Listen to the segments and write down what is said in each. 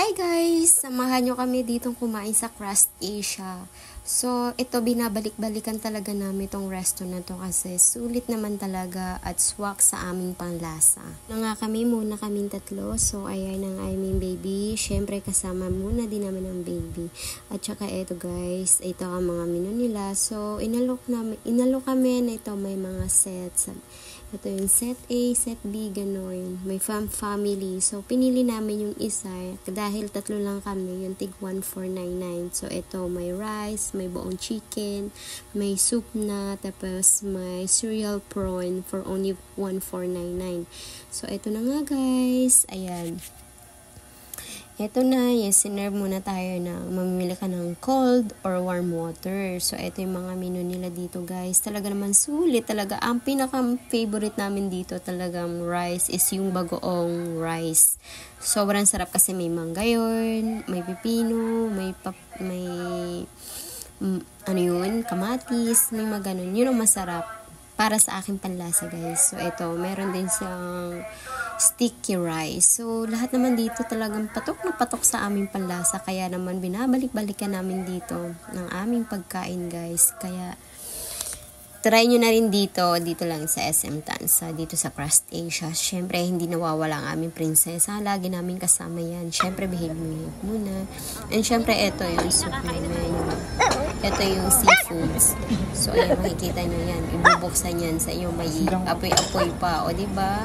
Hi guys! Samahan nyo kami ditong kumain sa Crust Asia. So, ito binabalik-balikan talaga namin itong resto na to kasi sulit naman talaga at swak sa aming panlasa. Na nga muna kaming tatlo. So, ayan ang aming baby. Syempre kasama muna din namin ang baby. At saka ito guys, ito ang mga menu nila. So, inalok kami na ito may mga sets. Ito yung set A, set B, gano'n. May family. So, pinili namin yung isa. Dahil tatlo lang kami, yung tig 1499. So, ito may rice, may buong chicken, may soup na, tapos may cereal prawn for only 1499. So, ito na nga guys. Ayan. Ito na, yes, sinerve muna tayo na mamimili ka ng cold or warm water. So, ito yung mga menu nila dito, guys. Talaga naman sulit. Talaga, ang pinaka-favorite namin dito talagang rice is yung bagoong rice. Sobrang sarap kasi may mangga yun, may pipino, may kamatis, may maganon. Yun ang masarap para sa aking panlasa, guys. So, ito, meron din siyang sticky rice. So, lahat naman dito talagang patok na patok sa aming panlasa. Kaya naman binabalik-balikan namin dito ng aming pagkain, guys. Kaya, try nyo na rin dito lang sa SM Tansa, dito sa Crust Asia. Syempre, hindi nawawala ang aming prinsesa. Lagi namin kasama yan. Syempre, behave muna. And syempre, ito yung soup menu. Ito yung seafoods. So, ayan, makikita nyo yan. Ibubuksan yan sa iyo. May apoy-apoy pa. O, diba?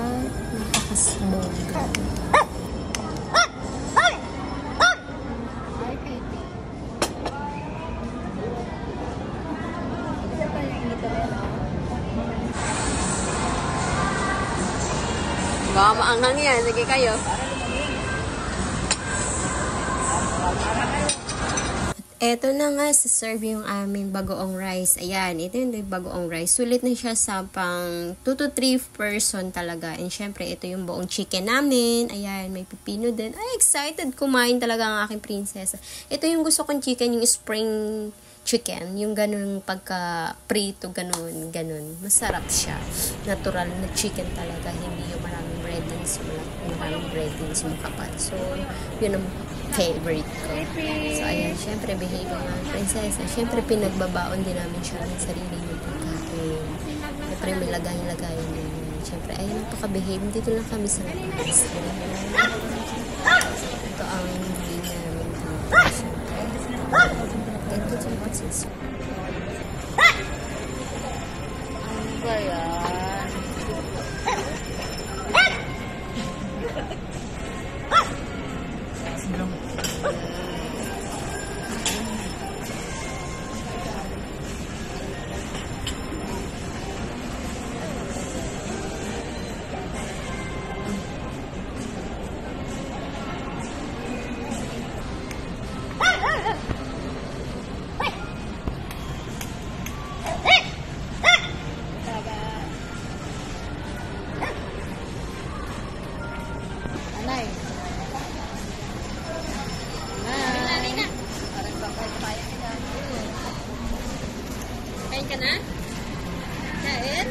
Nakakasbog. Baka maanghang yan. Sige kayo. Eto na nga, serve yung aming bagoong rice. Ayan, ito yung bagoong rice. Sulit na siya sa pang 2 to 3 person talaga. And syempre, ito yung buong chicken namin. Ayan, may pipino din. Ay, excited kumain talaga ang aking prinsesa. Ito yung gusto kong chicken, yung spring chicken. Yung ganun pagka-prito, ganun. Masarap siya. Natural na chicken talaga. Hindi yung maraming breadings. Maraming breadings yung kapal. So, yun ang favorite ko. So, ayan, syempre, behave ang prinsesa. Syempre, pinagbabaon din namin siya ng sarili ng pagkain. Syempre, may lagay-lagayan din. Syempre, ayun, napaka-behave. Dito lang kami sa labas. Ito ang hindi namin dito. Syempre, ganito sa process. Ano ba yan? Kain ka na? Kain?